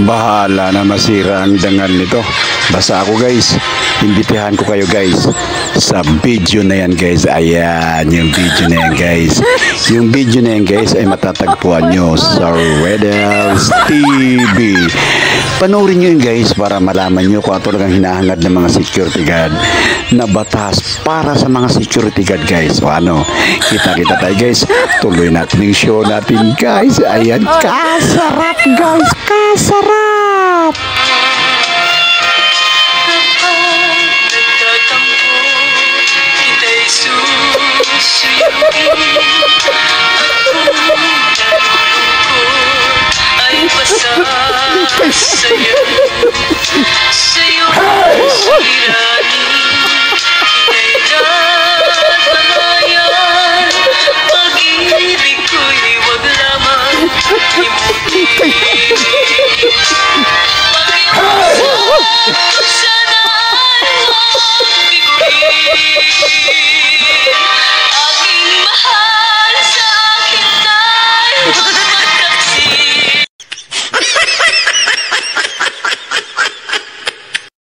Bahala na masira ang dangal nito. Basta ako guys, imbitahan ko kayo guys sa video na yan guys. Ayan, yung video na yan guys. Yung video na yan guys ay matatagpuan nyo sa Redels TV. Panoorin nyo yun guys para malaman nyo kung ano talagang hinahangad ng mga security guard na batas para sa mga security guard guys. O ano, kita-kita tayo guys. Tuloy natin yung show natin guys. Ayan, kasarap guys, kasarap! Sa'yo suliranin, kailan pamayan, pag-ibig ko'y wag lamang imutin. Pag-iwasan, sana ay huwag biguin.